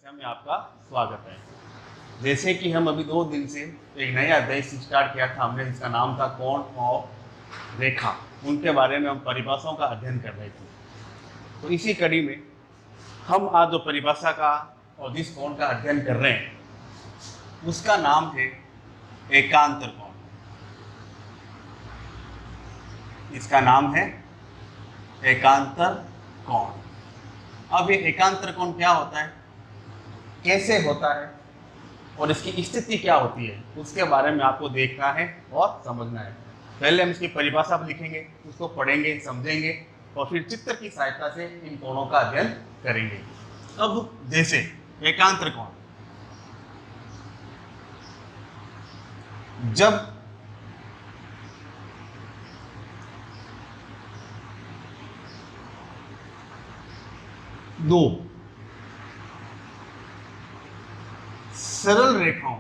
समस्या में आपका स्वागत है। जैसे कि हम अभी 2 दिन से एक नया अध्याय स्टार्ट किया था हमने, जिसका नाम था कोण और रेखा। उनके बारे में हम परिभाषाओं का अध्ययन कर रहे थे। तो इसी कड़ी में हम आज जो परिभाषा का और जिस कोण का अध्ययन कर रहे हैं उसका नाम है एकांतर कोण। इसका नाम है एकांतर कोण। अब ये एकांतर कोण क्या होता है, कैसे होता है और इसकी स्थिति क्या होती है, उसके बारे में आपको देखना है और समझना है। पहले हम इसकी परिभाषा लिखेंगे, उसको पढ़ेंगे, समझेंगे और फिर चित्र की सहायता से इन कोणों का अध्ययन करेंगे। अब जैसे एकांतर कोण, जब दो सरल रेखाओं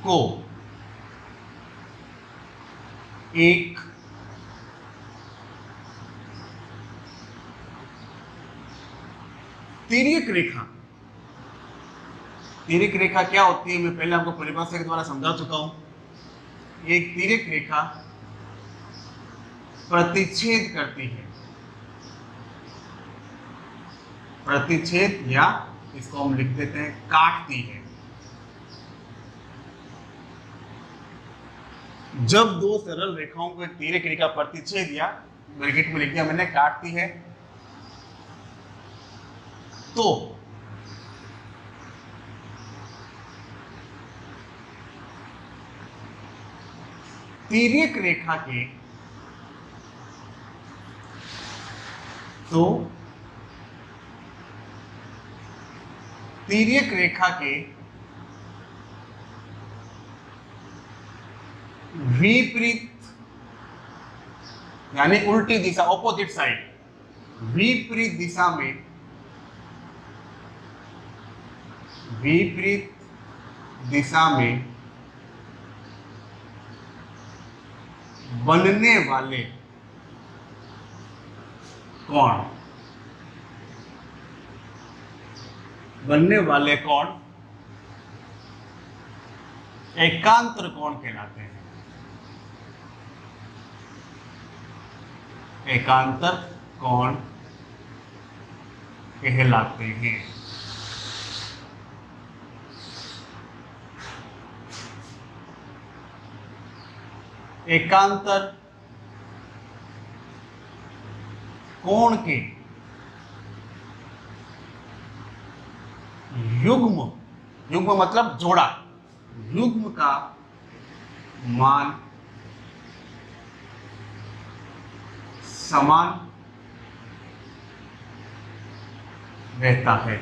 को एक तिर्यक रेखा क्या होती है, मैं पहले आपको परिभाषा के द्वारा समझा चुका हूं। एक तिर्यक रेखा प्रतिच्छेद करती है, प्रतिच्छेद या इसको हम लिख देते हैं काटती है। जब दो सरल रेखाओं को एक तिर्यक रेखा प्रतिच्छेद या ब्रैकेट में लिख दिया मैंने काटती है, तो तिर्यक रेखा के विपरीत यानी उल्टी दिशा, ऑपोजिट साइड, विपरीत दिशा में बनने वाले कोण एकांतर कोण कहलाते हैं। एकांतर कोण कहलाते हैं। एकांतर कोण के युग्म मतलब जोड़ा, युग्म का मान समान रहता है।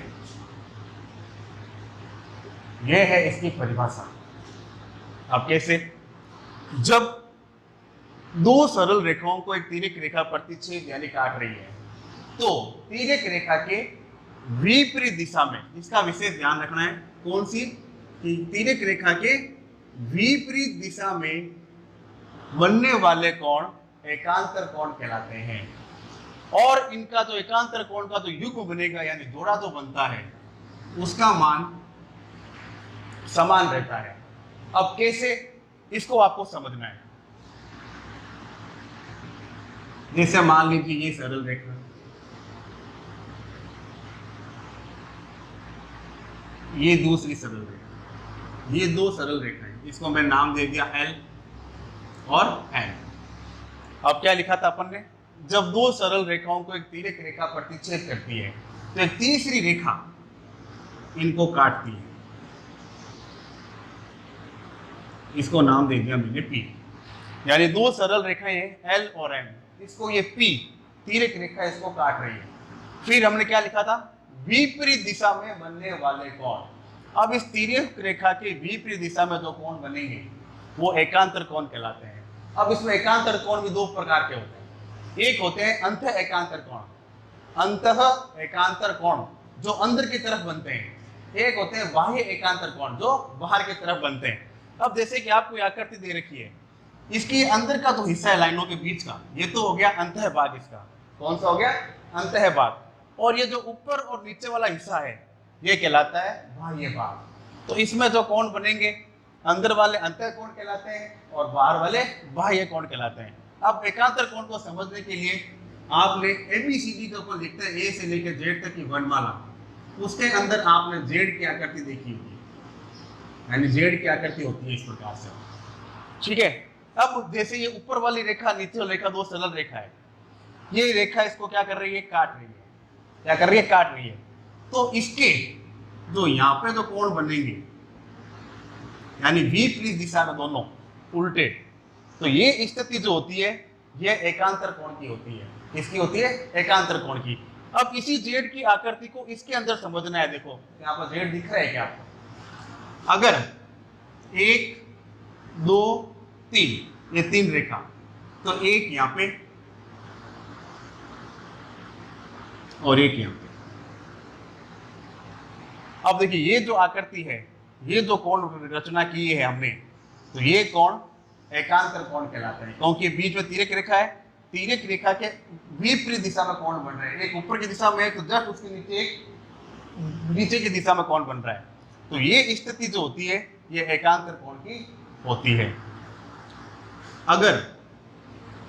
यह है इसकी परिभाषा। अब कैसे, जब दो सरल रेखाओं को एक तिर्यक रेखा प्रतिच्छेद यानी काट रही है, तो तिर्यक रेखा के विपरीत दिशा में, इसका विशेष ध्यान रखना है, कौन सी, कि तिर्यक रेखा के विपरीत दिशा में बनने वाले कोण एकांतर कोण कहलाते हैं। और इनका जो एकांतर कोण का जो युग्म बनेगा यानी जोड़ा जो बनता है, उसका मान समान रहता है। अब कैसे, इसको आपको समझना है। जैसे मान लीजिए ये सरल रेखा, ये दूसरी सरल रेखा, ये दो सरल रेखाएं, इसको मैं नाम दे दिया L और N। अब क्या लिखा था अपन ने, जब दो सरल रेखाओं को एक तिर्यक रेखा प्रतिच्छेद करती है तो एक तीसरी रेखा इनको काटती है, इसको नाम दे दिया मैंने P। यानी दो सरल रेखाएं हैं L और M, इसको ये P तिर्यक रेखा इसको काट रही है। फिर हमने क्या लिखा था, विपरीत दिशा में बनने वाले कोण। अब इस तिर्यक रेखा के विपरीत दिशा में जो कोण बनेंगे वो एकांतर कोण कहलाते हैं। अब इसमें एकांतर कोण भी दो प्रकार के होते हैं। एक होते हैं अंत एकांतर कोण, अंतः एकांतर कोण जो अंदर की तरफ बनते हैं, एक होते हैं बाह्य एकांतर कोण जो बाहर की तरफ बनते हैं। अब जैसे कि आपको आकृति दे रखी है, इसके अंदर का तो हिस्सा है लाइनों के बीच का, ये तो हो गया अंतः भाग इसका। कौन सा हो गया? अंतः भाग। और ये जो ऊपर और नीचे वाला हिस्सा है ये कहलाता है बाह्य भाग। तो इसमें जो कोण बनेंगे, अंदर वाले अंतः कोण कहलाते हैं और बाहर वाले बाह्य कोण कहलाते हैं। अब एकांतर कोण को समझने के लिए आपने एबीसीडी के ऊपर लिखते हैं ए से लेकर जेड तक की वर्णमाला, उसके अंदर आपने जेड की आकृति देखी होगी, यानी जेड की आकृति होती है इस प्रकार से। ठीक है। अब जैसे ये ऊपर वाली रेखा नीचे वाली रेखा दो सरल रेखा है, ये रेखा इसको क्या कर रही है? काट रही है। क्या कर रही है? काट रही है। तो इसके जो यहाँ पे जो कोण बनेंगे, यानी विपरीत दिशा में दोनों उल्टे, तो ये स्थिति जो होती है ये एकांतर कोण की होती है। किसकी होती है? एकांतर कोण की। अब इसी जेड की आकृति को इसके अंदर समझना है। देखो यहाँ पर जेड दिख रहा है क्या आपको? अगर 1 2 3 ये 3 रेखा, तो एक यहां पे और एक यहां पे। अब देखिए ये जो आकृति है, ये जो कोण रचना की है हमने, तो ये कोण एकांतर कोण कहलाता है, क्योंकि बीच में तिर्यक रेखा है। तिर्यक रेखा के विपरीत दिशा में कोण बन रहा है, एक ऊपर की दिशा में है तो जस्ट उसके नीचे एक नीचे की दिशा में कोण बन रहा है। तो ये स्थिति जो होती है ये एकांतर कोण की होती है। अगर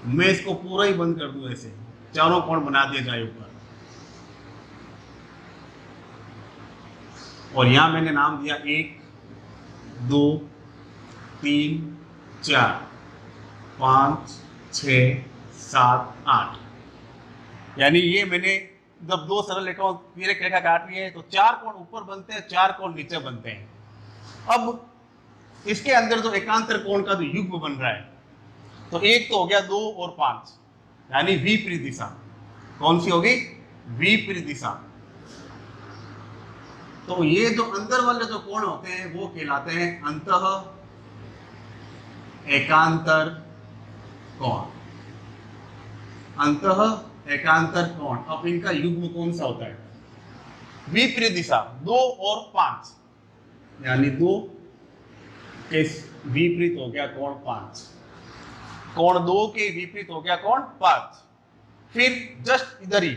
मैं इसको पूरा ही बंद कर दूं, ऐसे चारों कोण बना दिया जाए ऊपर, और यहां मैंने नाम दिया 1 2 3 4 5 6 7 8, यानी ये मैंने जब दो सरल रेखाओं तिर्यक रेखा काट रही है तो 4 कोण ऊपर बनते हैं, 4 कोण नीचे बनते हैं। अब इसके अंदर जो एकांतर कोण का जो युग्म बन रहा है, तो एक तो हो गया 2 और 5, यानी विपरीत दिशा। कौन सी होगी? विपरीत दिशा। तो ये जो अंदर वाले जो कोण होते हैं वो कहलाते हैं अंतः एकांतर कोण। अंतः एकांतर कोण। अब इनका युग्म कौन सा होता है? विपरीत दिशा 2 और 5, यानी 2 के विपरीत हो गया कोण 5, कोण 2 के विपरीत हो गया कोण 5, फिर जस्ट इधर ही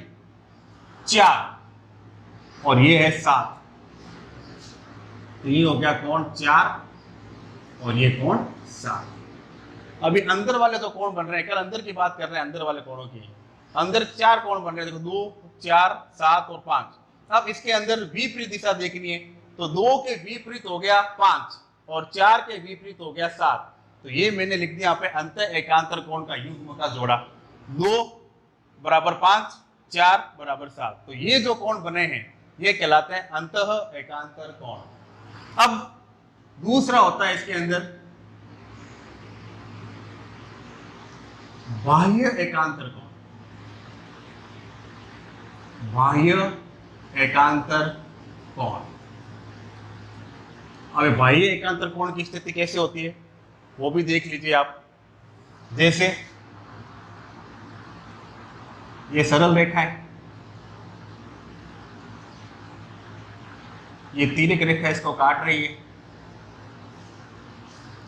4 और ये है 7, तो ये हो गया कोण 4 और ये कोण 7। अभी अंदर वाले तो कोण बन रहे हैं, कल अंदर की बात कर रहे हैं, अंदर वाले कोणों की। अंदर 4 कोण बन रहे हैं, देखो 2 4 7 और 5। अब इसके अंदर विपरीत दिशा देखनी है, तो 2 के विपरीत हो गया 5 और 4 के विपरीत हो गया 7, तो ये मैंने लिख दिया यहाँ पे अंतः एकांतर कोण का युग्म का जोड़ा। 2 बराबर 5 4 बराबर 7, तो ये जो कोण बने हैं ये कहलाते हैं अंतः एकांतर कोण। अब दूसरा होता है इसके अंदर बाह्य एकांतर कोण। बाह्य एकांतर कोण। अब बाह्य एकांतर कोण की स्थिति कैसे होती है वो भी देख लीजिए आप। जैसे ये सरल रेखा है, ये तिर्यक रेखा इसको काट रही है।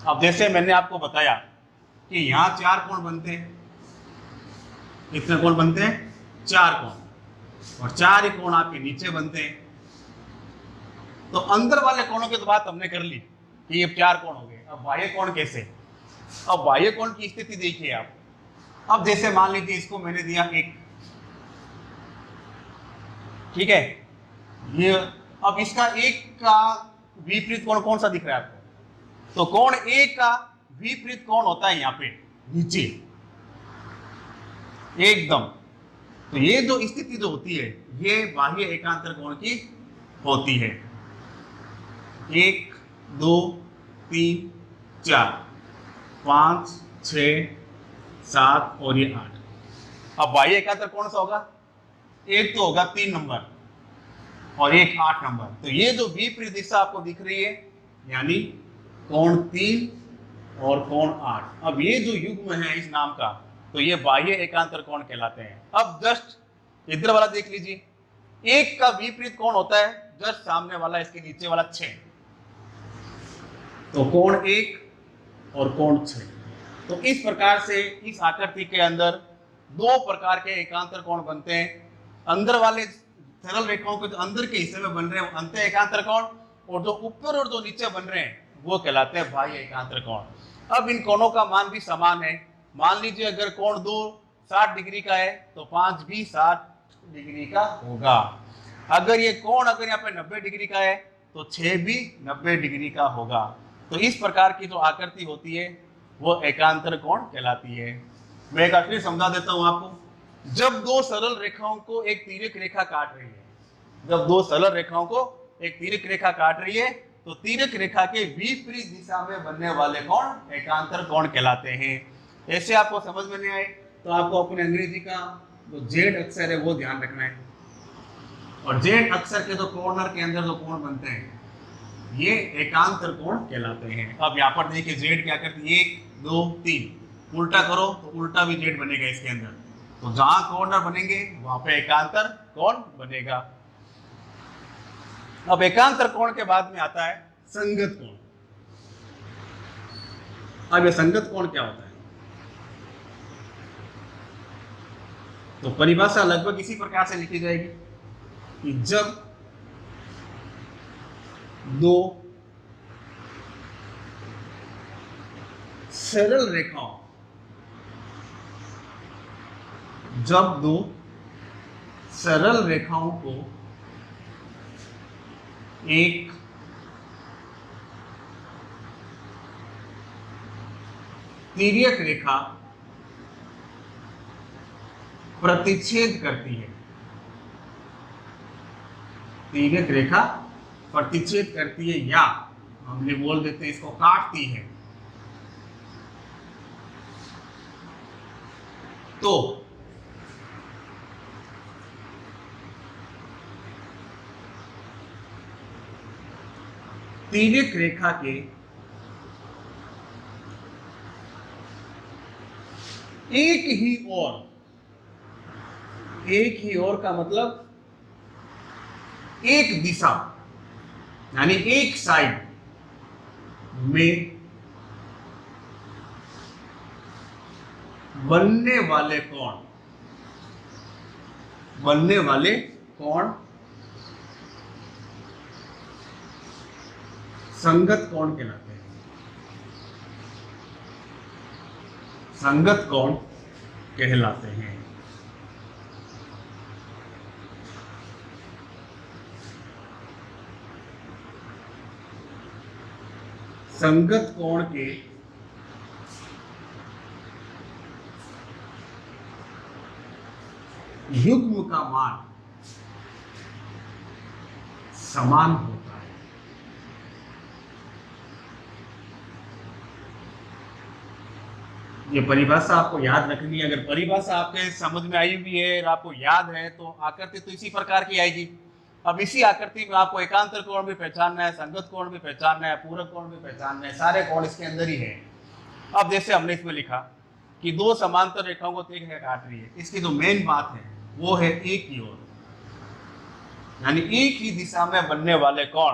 अब जैसे मैंने आपको बताया कि यहां 4 कोण बनते हैं, कितने कोण बनते हैं? 4 कोण, और 4 ही कोण आपके नीचे बनते हैं। तो अंदर वाले कोणों की तो बात हमने कर ली कि ये 4 कोण हो गए। अब बाह्य कोण कैसे? अब बाह्य कोण की स्थिति देखिए आप। अब जैसे मान लीजिए इसको मैंने दिया 1, ठीक है, ये अब इसका 1 का विपरीत कोण कौन सा दिख रहा है आपको? तो कोण 1 का विपरीत कोण होता है यहाँ पे नीचे एकदम। तो ये जो स्थिति जो होती है ये बाह्य एकांतर कोण की होती है। 1 2 3 4 5 6 7 और ये 8। अब बाह्य एकांतर कौन सा होगा? एक तो होगा 3 नंबर और एक 8 नंबर। तो ये जो विपरीत दिशा आपको दिख रही है यानी कोण 3 और कोण 8। अब ये जो युग्म है इस नाम का, तो ये बाह्य एकांतर कोण कहलाते हैं। अब जस्ट इधर वाला देख लीजिए, 1 का विपरीत कोण होता है जस्ट सामने वाला, इसके नीचे वाला 6, तो कोण 1 और कोण 6। तो इस प्रकार से इस आकृति के अंदर दो प्रकार के एकांतर कोण बनते हैं। अंदर वाले सरल रेखाओं के जो अंदर के हिस्से में बन रहे हैं अंत एकांतर कोण, और जो ऊपर और जो नीचे बन रहे हैं वो कहलाते हैं बाह्य एकांतर कोण। अब इन कोणों का मान भी समान है। मान लीजिए अगर कोण 2 60 डिग्री का है तो 5 भी 60 डिग्री का होगा। अगर ये कोण अगर यहाँ पे 90 डिग्री का है तो 6 भी 90 डिग्री का होगा। तो इस प्रकार की जो आकृति होती है वो एकांतर कोण कहलाती है। मैं एक बार फिर समझा देता हूं आपको। जब दो सरल रेखाओं को एक तिर्यक रेखा काट रही है, जब दो सरल रेखाओं को एक तिर्यक रेखा काट रही है तो तिर्यक रेखा के विपरीत दिशा में बनने वाले कोण एकांतर कोण कहलाते हैं। ऐसे आपको समझ में नहीं आए तो आपको अपने अंग्रेजी का जो जेड अक्षर है वो ध्यान रखना है, और जेड अक्षर के जो कॉर्नर के अंदर जो कोण बनते हैं ये एकांतर कोण कहलाते हैं। अब यहाँ पर देखिए जेड क्या करती है, 1 2 3, उल्टा करो तो उल्टा भी जेड बनेगा इसके अंदर। तो जहां कॉर्नर बनेंगे वहां पे एकांतर कोण बनेगा। अब एकांतर कोण के बाद में आता है संगत कोण। अब ये संगत कोण क्या होता है? तो परिभाषा लगभग इसी प्रकार से लिखी जाएगी कि जब दो सरल रेखाओं को एक तिर्यक रेखा प्रतिच्छेद करती है, तिर्यक रेखा प्रतिच्छेद करती है या हम ये बोल देते हैं इसको काटती है, तो तिर्यक रेखा के एक ही ओर का मतलब एक दिशा यानी एक साइड में बनने वाले कोण संगत कोण कहलाते हैं। संगत कोण कहलाते हैं। संगत कोण के युग्म का मान समान होता है। ये परिभाषा आपको याद रखनी है। अगर परिभाषा आपके समझ में आई भी है और आपको याद है तो आकृति तो इसी प्रकार की आएगी। अब इसी आकृति में आपको एकांतर कोण भी पहचानना है, संगत कोण भी पहचानना है, पूरक कोण भी पहचानना है, सारे कोण इसके अंदर ही है। अब जैसे हमने इसमें लिखा कि दो समांतर रेखाओं को तिर्यक रेखा काट रही है, इसकी जो मेन बात है वो है एक ही ओर यानी एक ही दिशा में बनने वाले कोण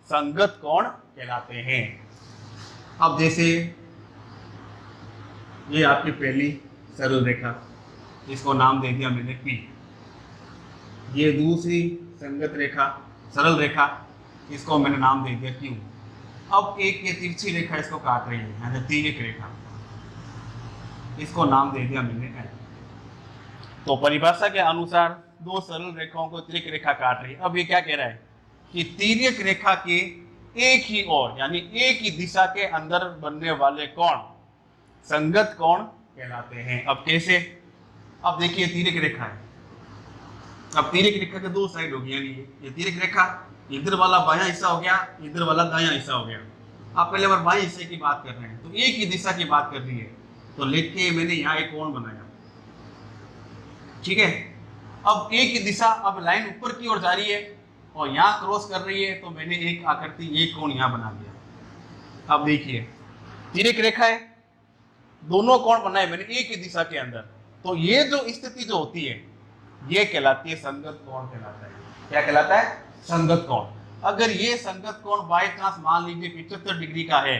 संगत कोण कहलाते हैं। अब जैसे ये आपकी पहली सरल रेखा, इसको नाम दे दिया मैंने P। ये दूसरी संगत रेखा सरल रेखा, इसको मैंने नाम दे दिया Q। अब एक ये तिरछी रेखा इसको काट रही है यानी तिर्यक रेखा, इसको नाम दे दिया मैंने L। तो परिभाषा के अनुसार दो सरल रेखाओं को तिर्यक रेखा काट रही है। अब ये क्या कह रहा है कि तिर्यक रेखा के एक ही ओर यानी एक ही दिशा के अंदर बनने वाले कोण संगत कोण कहलाते हैं। अब कैसे? अब देखिए तिर्यक रेखा है। अब तिर्यक रेखा के दो साइड हो गई, यानी ये तिर्यक रेखा इधर वाला बायां हिस्सा हो गया, इधर वाला दायां हिस्सा हो गया। आप पहले बार बाएं हिस्से की बात कर रहे हैं तो एक ही दिशा की बात कर रही है, तो लिख के मैंने यहाँ एक कोण बनाया, ठीक है। अब एक ही दिशा, अब लाइन ऊपर की ओर जा रही है और यहाँ क्रॉस कर रही है, तो मैंने एक आकृति एक कोण यहाँ बना दिया। अब देखिए तिर्यक रेखा है, दोनों कोण बनाए मैंने एक ही दिशा के अंदर, तो ये जो स्थिति जो होती है ये कहलाती है संगत कोण कहलाता है। क्या कहलाता है? संगत कोण। अगर ये संगत कोण बाय चांस मान लीजिए 75 डिग्री का है,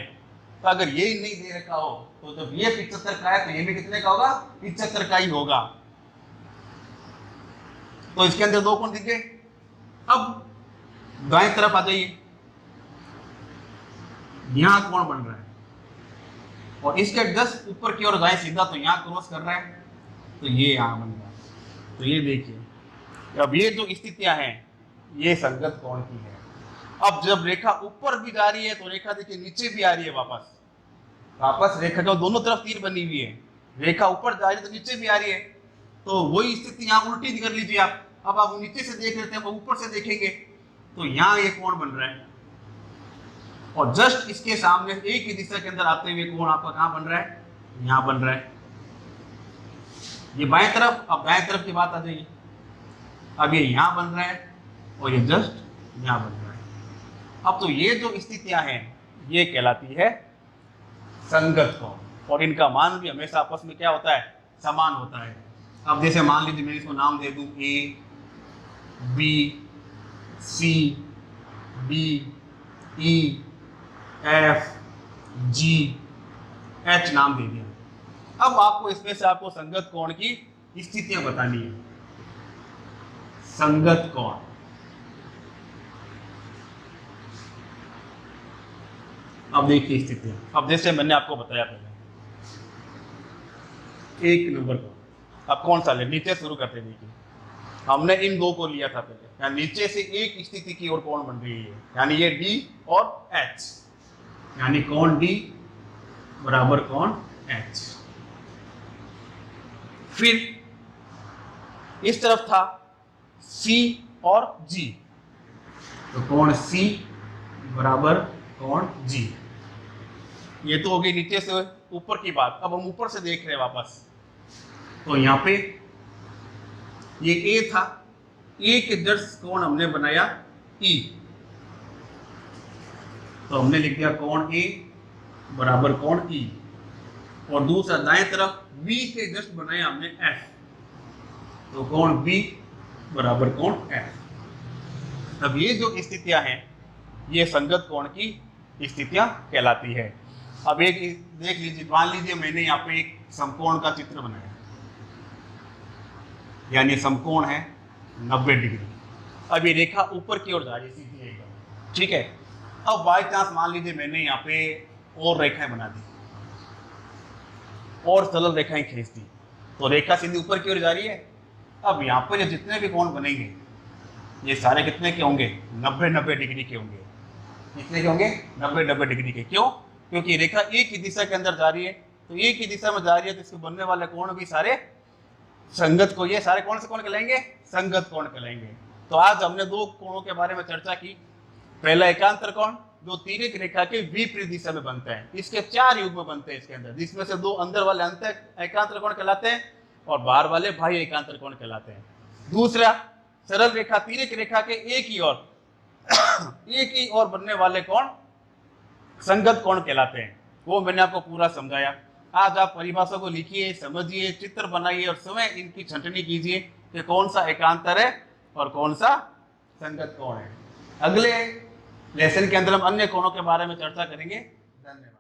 तो अगर ये नहीं दे रखा हो तो जब ये 75 का है तो ये भी कितने का होगा, 75 का ही होगा। तो इसके अंदर दो कोण दिख गए। अब दाएं तरफ आ जाइए, यहां कोण बन रहा है और इसके जस्ट ऊपर की ओर दाएं सीधा, तो यहां क्रॉस कर रहा है, तो ये यहां बन रहा है। तो ये देखिए, अब ये जो स्थितियां हैं ये संगत कोण की है। अब जब रेखा ऊपर भी जा रही है तो रेखा देखिए नीचे भी आ रही है, वापस रेखा के दोनों तरफ तीर बनी हुई है, रेखा ऊपर जा रही है तो नीचे भी आ रही है। तो वही स्थिति यहाँ उल्टी कर लीजिए आप। अब आप नीचे से देख लेते हैं, ऊपर से देखेंगे तो यहाँ ये कोण बन रहा है और जस्ट इसके सामने एक ही दिशा के अंदर आते हुए कोण आपका कहाँ बन रहा है, यहाँ बन रहा है। ये बाएं तरफ, अब दाएं तरफ की बात आ जाइए, अब ये यहाँ बन रहा है और ये जस्ट यहाँ बन रहा है। अब तो ये जो स्थितियां हैं ये कहलाती है संगत कोण, और इनका मान भी हमेशा आपस में क्या होता है, समान होता है। अब जैसे मान लीजिए मैं इसको नाम दे दूं A B C D E F G H नाम दे दिया। अब आपको इसमें से आपको संगत कोण की स्थितियां बतानी है। संगत कोण, अब देखिए स्थितियां। अब जैसे मैंने आपको बताया पहले, एक नंबर कोण, अब कौन सा ले, नीचे शुरू करते देखिए। हमने इन दो को लिया था पहले, यानी नीचे से एक स्थिति की ओर कोण बन रही है, यानी ये डी और एच, यानी कोण डी बराबर कोण एच। फिर इस तरफ था सी और जी, तो कोण सी बराबर कोण जी। ये तो हो गई नीचे से ऊपर की बात। अब हम ऊपर से देख रहे हैं वापस, तो यहाँ पे ये ए था, ए के जस्ट कोण हमने बनाया ई, तो हमने लिख दिया कोण ए बराबर कोण ई। और दूसरा दाएं तरफ बी के जस्ट बनाया हमने एफ, तो कोण बी बराबर कोण एफ। अब ये जो स्थितियां हैं ये संगत कोण की स्थितियां कहलाती है। अब एक देख लीजिए, मान लीजिए मैंने यहाँ पे एक समकोण का चित्र बनाया, यानी समकोण है 90 डिग्री। अब ये रेखा ऊपर की ओर जा रही है सीधी एकदम, ठीक है। अब बाय चांस मान लीजिए मैंने यहाँ पे और रेखाएं बना दी और सरल रेखाएं खींच दी, तो रेखा सीधी ऊपर की ओर जा रही है। अब यहाँ पर ये जितने भी कोण बनेंगे ये सारे कितने के होंगे, 90-90 डिग्री के होंगे। कितने के होंगे, 90-90 डिग्री के। क्यों? क्योंकि रेखा एक ही दिशा के अंदर जा रही है, तो एक ही दिशा में जा रही है, तो इसके बनने वाले कोण भी सारे संगत को, ये सारे कौन से कोण कहलाएंगे, संगत कोण कहलाएंगे। तो आज हमने दो कोणों के बारे में चर्चा की। पहला एकांतर कोण जो तिर्यक रेखा के विपरीत दिशा में बनता है, इसके 4 युग्म बनते हैं इसके अंदर, जिसमें से 2 अंदर वाले अंत एकांतर कोण कहलाते हैं और बाहर वाले बाह्य एकांतर कोण कहलाते हैं। दूसरा सरल रेखा तिर्यक रेखा के एक ही ओर बनने वाले कोण संगत कोण कहलाते हैं। वो मैंने आपको पूरा समझाया। आज आप परिभाषा को लिखिए, समझिए, चित्र बनाइए और स्वयं इनकी छंटनी कीजिए कि कौन सा एकांतर है और कौन सा संगत कोण है। अगले लेसन के अंदर हम अन्य कोणों के बारे में चर्चा करेंगे। धन्यवाद।